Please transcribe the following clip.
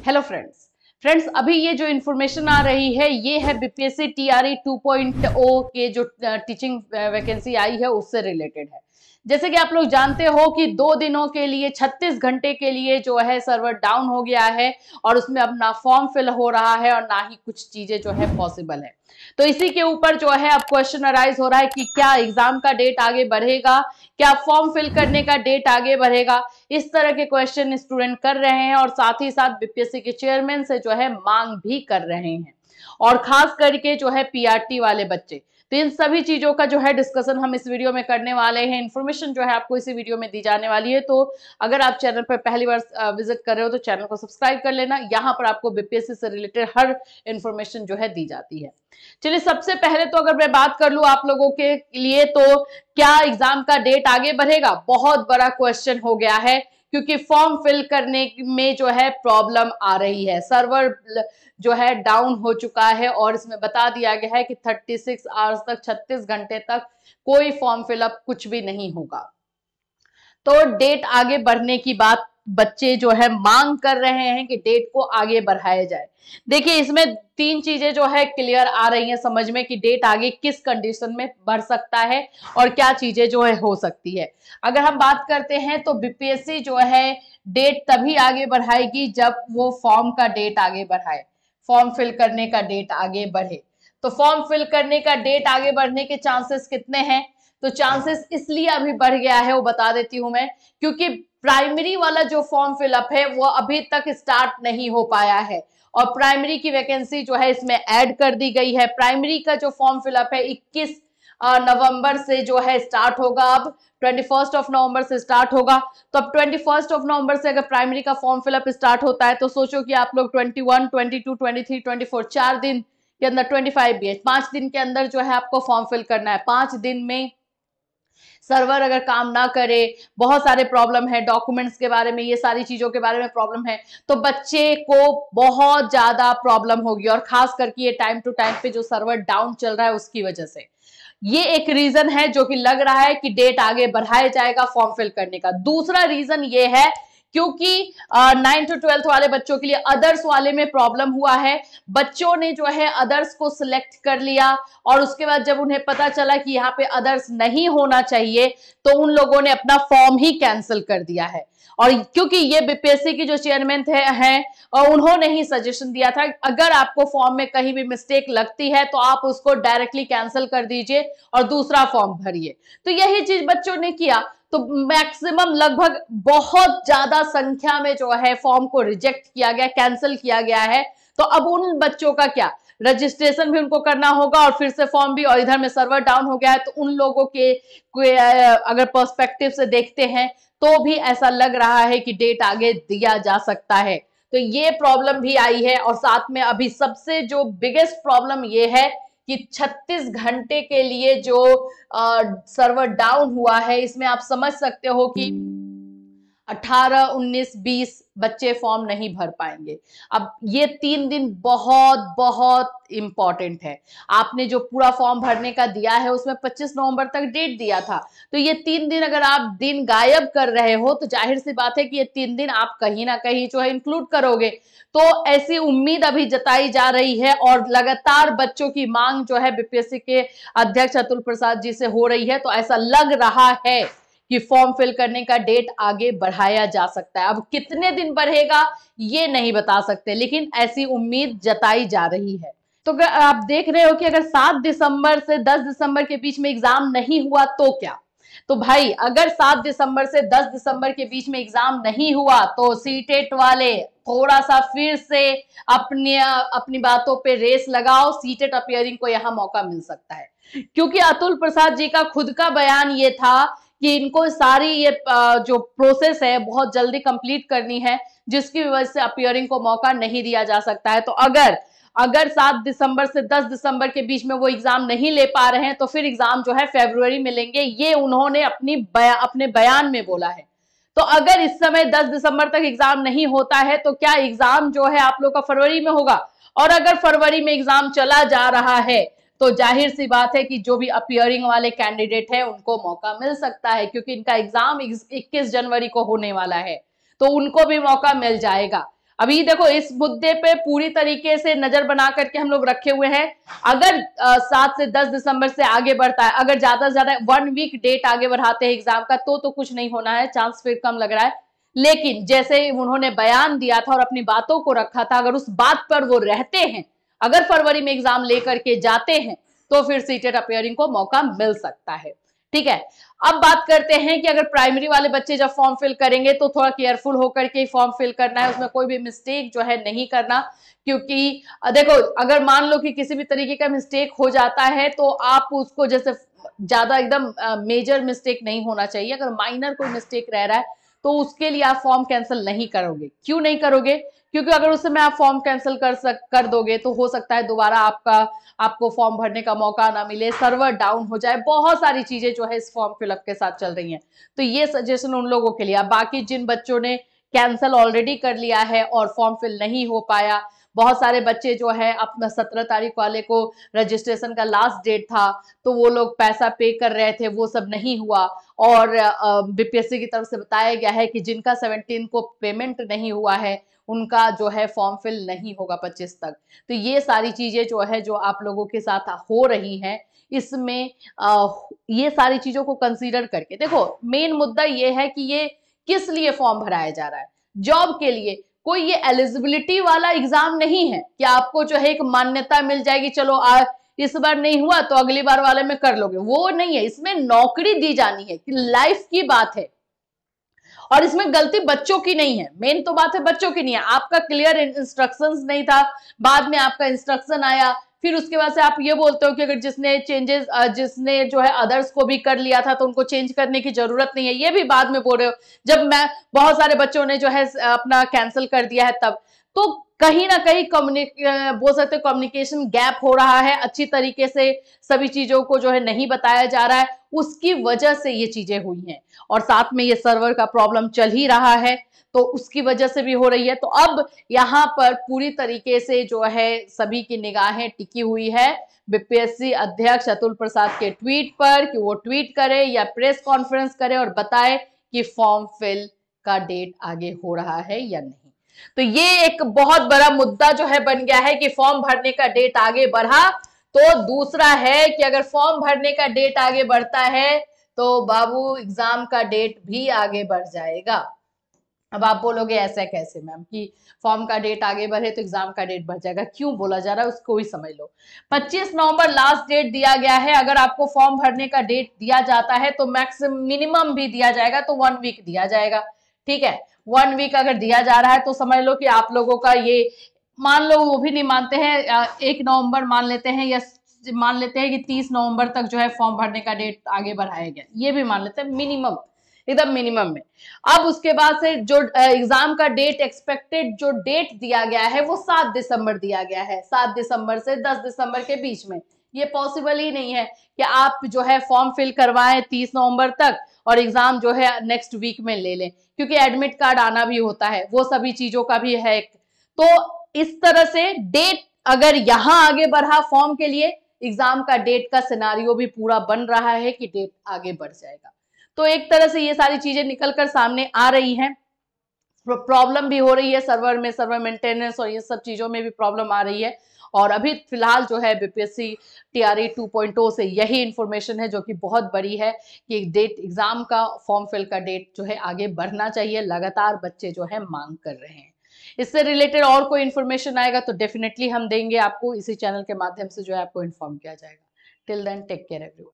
Hello friends, अभी ये जो इन्फॉर्मेशन आ रही है ये है बीपीएससी टीआरई 2.0 के जो टीचिंग वैकेंसी आई है उससे रिलेटेड है। जैसे कि आप लोग जानते हो कि 2 दिनों के लिए 36 घंटे के लिए जो है सर्वर डाउन हो गया है और उसमें अब ना फॉर्म फिल हो रहा है और ना ही कुछ चीजें जो है पॉसिबल है। तो इसी के ऊपर जो है अब क्वेश्चन अराइज हो रहा है कि क्या एग्जाम का डेट आगे बढ़ेगा, क्या फॉर्म फिल करने का डेट आगे बढ़ेगा। इस तरह के क्वेश्चन स्टूडेंट कर रहे हैं और साथ ही साथ बीपीएससी के चेयरमैन से जो है मांग भी कर रहे हैं और खास करके जो है पीआरटी वाले बच्चे। तो इन सभी चीजों का जो है डिस्कशन हम इस वीडियो में करने वाले हैं। इन्फॉर्मेशन जो है आपको इसी वीडियो में दी जाने वाली है। तो अगर आप चैनल पर पहली बार विजिट कर रहे हो तो चैनल को सब्सक्राइब कर लेना। यहाँ पर आपको बीपीएससी से रिलेटेड हर इन्फॉर्मेशन जो है दी जाती है। चलिए, सबसे पहले तो अगर मैं बात कर लूं आप लोगों के लिए, तो क्या एग्जाम का डेट आगे बढ़ेगा? बहुत बड़ा क्वेश्चन हो गया है क्योंकि फॉर्म फिल करने में जो है प्रॉब्लम आ रही है। सर्वर जो है डाउन हो चुका है और इसमें बता दिया गया है कि 36 आवर्स तक, 36 घंटे तक कोई फॉर्म फिलअप कुछ भी नहीं होगा। तो डेट आगे बढ़ने की बात बच्चे जो है मांग कर रहे हैं कि डेट को आगे बढ़ाया जाए। देखिए, इसमें 3 चीजें जो है क्लियर आ रही हैं समझ में कि डेट आगे किस कंडीशन में बढ़ सकता है और क्या चीजें जो है हो सकती है। अगर हम बात करते हैं तो बीपीएससी जो है डेट तभी आगे बढ़ाएगी जब वो फॉर्म का डेट आगे बढ़ाए, फॉर्म फिल करने का डेट आगे बढ़े। तो फॉर्म फिल करने का डेट आगे बढ़ने के चांसेस कितने हैं? तो चांसेस इसलिए अभी बढ़ गया है वो बता देती हूं मैं, क्योंकि प्राइमरी वाला जो फॉर्म फिलअप है वो अभी तक स्टार्ट नहीं हो पाया है और प्राइमरी की वैकेंसी जो है इसमें ऐड कर दी गई है। प्राइमरी का जो फॉर्म फिलअप है 21 नवंबर से जो है स्टार्ट होगा। अब 21 नवंबर से स्टार्ट होगा। तो अब 21 नवंबर से अगर प्राइमरी का फॉर्म फिलअप स्टार्ट होता है तो सोचो कि आप लोग 21, 22, 23, 24 4 दिन के अंदर, 25 भी है, 5 दिन के अंदर जो है आपको फॉर्म फिल करना है। 5 दिन में सर्वर अगर काम ना करे, बहुत सारे प्रॉब्लम है, डॉक्यूमेंट्स के बारे में, ये सारी चीजों के बारे में प्रॉब्लम है, तो बच्चे को बहुत ज्यादा प्रॉब्लम होगी और खास करके ये टाइम टू टाइम पे जो सर्वर डाउन चल रहा है उसकी वजह से ये एक रीजन है जो कि लग रहा है कि डेट आगे बढ़ाया जाएगा फॉर्म फिल करने का। दूसरा रीजन ये है क्योंकि 9th to 12th वाले बच्चों के लिए अदर्स वाले में प्रॉब्लम हुआ है। बच्चों ने जो है अदर्स को सिलेक्ट कर लिया और उसके बाद जब उन्हें पता चला कि यहाँ पे अदर्स नहीं होना चाहिए तो उन लोगों ने अपना फॉर्म ही कैंसिल कर दिया है। और क्योंकि ये बीपीएससी की जो चेयरमैन हैं और उन्होंने ही सजेशन दिया था अगर आपको फॉर्म में कहीं भी मिस्टेक लगती है तो आप उसको डायरेक्टली कैंसिल कर दीजिए और दूसरा फॉर्म भरिए। तो यही चीज बच्चों ने किया। तो मैक्सिमम लगभग बहुत ज्यादा संख्या में जो है फॉर्म को रिजेक्ट किया गया, कैंसिल किया गया है। तो अब उन बच्चों का क्या, रजिस्ट्रेशन भी उनको करना होगा और फिर से फॉर्म भी, और इधर में सर्वर डाउन हो गया है। तो उन लोगों के अगर पर्सपेक्टिव से देखते हैं तो भी ऐसा लग रहा है कि डेट आगे दिया जा सकता है। तो ये प्रॉब्लम भी आई है और साथ में अभी सबसे जो बिगेस्ट प्रॉब्लम ये है कि 36 घंटे के लिए जो सर्वर डाउन हुआ है, इसमें आप समझ सकते हो कि 18, 19, 20 बच्चे फॉर्म नहीं भर पाएंगे। अब ये 3 दिन बहुत बहुत इंपॉर्टेंट है। आपने जो पूरा फॉर्म भरने का दिया है उसमें 25 नवंबर तक डेट दिया था, तो ये 3 दिन अगर आप दिन गायब कर रहे हो तो जाहिर सी बात है कि ये 3 दिन आप कहीं ना कहीं जो है इंक्लूड करोगे। तो ऐसी उम्मीद अभी जताई जा रही है और लगातार बच्चों की मांग जो है बीपीएससी के अध्यक्ष अतुल प्रसाद जी से हो रही है। तो ऐसा लग रहा है कि फॉर्म फिल करने का डेट आगे बढ़ाया जा सकता है। अब कितने दिन बढ़ेगा ये नहीं बता सकते, लेकिन ऐसी उम्मीद जताई जा रही है। तो आप देख रहे हो कि अगर 7 दिसंबर से 10 दिसंबर के बीच में एग्जाम नहीं हुआ तो क्या? तो भाई, अगर 7 दिसंबर से 10 दिसंबर के बीच में एग्जाम नहीं हुआ तो सीटेट वाले थोड़ा सा फिर से अपनी बातों पे रेस लगाओ। सीटेट अपीयरिंग को यहां मौका मिल सकता है क्योंकि अतुल प्रसाद जी का खुद का बयान ये था कि इनको सारी ये जो प्रोसेस है बहुत जल्दी कंप्लीट करनी है, जिसकी वजह से अपीयरिंग को मौका नहीं दिया जा सकता है। तो अगर 7 दिसंबर से 10 दिसंबर के बीच में वो एग्जाम नहीं ले पा रहे हैं तो फिर एग्जाम जो है फरवरी में लेंगे, ये उन्होंने अपने बयान में बोला है। तो अगर इस समय 10 दिसंबर तक एग्जाम नहीं होता है तो क्या एग्जाम जो है आप लोग का फरवरी में होगा? और अगर फरवरी में एग्जाम चला जा रहा है तो जाहिर सी बात है कि जो भी अपीयरिंग वाले कैंडिडेट है उनको मौका मिल सकता है, क्योंकि इनका एग्जाम 21 जनवरी को होने वाला है, तो उनको भी मौका मिल जाएगा। अभी देखो इस मुद्दे पे पूरी तरीके से नजर बना करके हम लोग रखे हुए हैं। अगर 7 से 10 दिसंबर से आगे बढ़ता है, अगर ज्यादा से ज्यादा 1 वीक डेट आगे बढ़ाते हैं एग्जाम का, तो कुछ नहीं होना है, चांस फिर कम लग रहा है। लेकिन जैसे उन्होंने बयान दिया था और अपनी बातों को रखा था, अगर उस बात पर वो रहते हैं, अगर फरवरी में एग्जाम लेकर के जाते हैं, तो फिर सीटेट अपियरिंग को मौका मिल सकता है। ठीक है, अब बात करते हैं कि अगर प्राइमरी वाले बच्चे जब फॉर्म फिल करेंगे तो थोड़ा केयरफुल होकर के फॉर्म फिल करना है, उसमें कोई भी मिस्टेक जो है नहीं करना। क्योंकि देखो अगर मान लो कि किसी भी तरीके का मिस्टेक हो जाता है तो आप उसको, जैसे ज्यादा एकदम मेजर मिस्टेक नहीं होना चाहिए, अगर माइनर कोई मिस्टेक रह रहा है तो उसके लिए आप फॉर्म कैंसिल नहीं करोगे। क्यों नहीं करोगे? क्योंकि अगर उस समय आप फॉर्म कैंसिल कर दोगे तो हो सकता है दोबारा आपको फॉर्म भरने का मौका ना मिले, सर्वर डाउन हो जाए, बहुत सारी चीजें जो है इस फॉर्म फिलअप के साथ चल रही हैं। तो ये सजेशन उन लोगों के लिए। अब बाकी जिन बच्चों ने कैंसिल ऑलरेडी कर लिया है और फॉर्म फिल नहीं हो पाया, बहुत सारे बच्चे जो है अपना 17 तारीख वाले को रजिस्ट्रेशन का लास्ट डेट था, तो वो लोग पैसा पे कर रहे थे, वो सब नहीं हुआ। और बीपीएससी की तरफ से बताया गया है कि जिनका 17 को पेमेंट नहीं हुआ है उनका जो है फॉर्म फिल नहीं होगा 25 तक। तो ये सारी चीजें जो है जो आप लोगों के साथ हो रही हैं, इसमें ये सारी चीजों को कंसीडर करके देखो, मेन मुद्दा ये है कि ये किस लिए फॉर्म भराया जा रहा है। जॉब के लिए। कोई ये एलिजिबिलिटी वाला एग्जाम नहीं है कि आपको जो है एक मान्यता मिल जाएगी, चलो इस बार नहीं हुआ तो अगली बार वाले में कर लोगे, वो नहीं है। इसमें नौकरी दी जानी है, कि लाइफ की बात है। और इसमें गलती बच्चों की नहीं है, मेन तो बात है बच्चों की नहीं है। आपका क्लियर इंस्ट्रक्शंस नहीं था, बाद में आपका इंस्ट्रक्शन आया, फिर उसके बाद से आप ये बोलते हो कि अगर जिसने जो है अदर्स को भी कर लिया था तो उनको चेंज करने की जरूरत नहीं है, ये भी बाद में बोल रहे हो। जब मैं बहुत सारे बच्चों ने जो है अपना कैंसिल कर दिया है तब, तो कहीं ना कहीं बोल सकते हो कम्युनिकेशन गैप हो रहा है, अच्छी तरीके से सभी चीजों को जो है नहीं बताया जा रहा है, उसकी वजह से ये चीजें हुई हैं। और साथ में ये सर्वर का प्रॉब्लम चल ही रहा है, तो उसकी वजह से भी हो रही है। तो अब यहाँ पर पूरी तरीके से जो है सभी की निगाहें टिकी हुई है बीपीएससी अध्यक्ष अतुल प्रसाद के ट्वीट पर, कि वो ट्वीट करे या प्रेस कॉन्फ्रेंस करे और बताए कि फॉर्म फिल का डेट आगे हो रहा है या नहीं। तो ये एक बहुत बड़ा मुद्दा जो है बन गया है कि फॉर्म भरने का डेट आगे बढ़ा। तो दूसरा है कि अगर फॉर्म भरने का डेट आगे बढ़ता है तो बाबू एग्जाम का डेट भी आगे बढ़ जाएगा। अब आप बोलोगे ऐसा कैसे मैम कि फॉर्म का डेट आगे बढ़े तो एग्जाम का डेट बढ़ जाएगा, क्यों बोला जा रहा है उसको ही समझ लो। 25 नवंबर लास्ट डेट दिया गया है। अगर आपको फॉर्म भरने का डेट दिया जाता है तो मैक्सिमम मिनिमम भी दिया जाएगा तो 1 वीक दिया जाएगा। ठीक है, 1 वीक अगर दिया जा रहा है तो समझ लो कि आप लोगों का ये, मान लो वो भी नहीं मानते हैं 1 नवंबर मान लेते हैं, या मान लेते हैं कि 30 नवंबर तक जो है फॉर्म भरने का डेट आगे बढ़ाया गया, ये भी मान लेते हैं मिनिमम, एकदम मिनिमम में। अब उसके बाद से जो एग्जाम का डेट एक्सपेक्टेड जो डेट दिया गया है वो 7 दिसंबर दिया गया है। 7 दिसंबर से 10 दिसंबर के बीच में। ये पॉसिबल ही नहीं है कि आप जो है फॉर्म फिल करवाएं 30 नवंबर तक और एग्जाम जो है नेक्स्ट वीक में ले लें, क्योंकि एडमिट कार्ड आना भी होता है, वो सभी चीजों का भी है। तो इस तरह से डेट अगर यहां आगे बढ़ा फॉर्म के लिए, एग्जाम का डेट का सिनारियो भी पूरा बन रहा है कि डेट आगे बढ़ जाएगा। तो एक तरह से ये सारी चीजें निकलकर सामने आ रही हैं। प्रॉब्लम भी हो रही है सर्वर में, सर्वर मेंटेनेंस और ये सब चीजों में भी प्रॉब्लम आ रही है। और अभी फिलहाल जो है बीपीएससी टीआरई 2.0 से यही इंफॉर्मेशन है जो कि बहुत बड़ी है कि डेट एग्जाम का फॉर्म फिल का डेट जो है आगे बढ़ना चाहिए, लगातार बच्चे जो है मांग कर रहे हैं। इससे रिलेटेड और कोई इन्फॉर्मेशन आएगा तो डेफिनेटली हम देंगे आपको, इसी चैनल के माध्यम से जो है आपको इन्फॉर्म किया जाएगा। Till then take care everyone.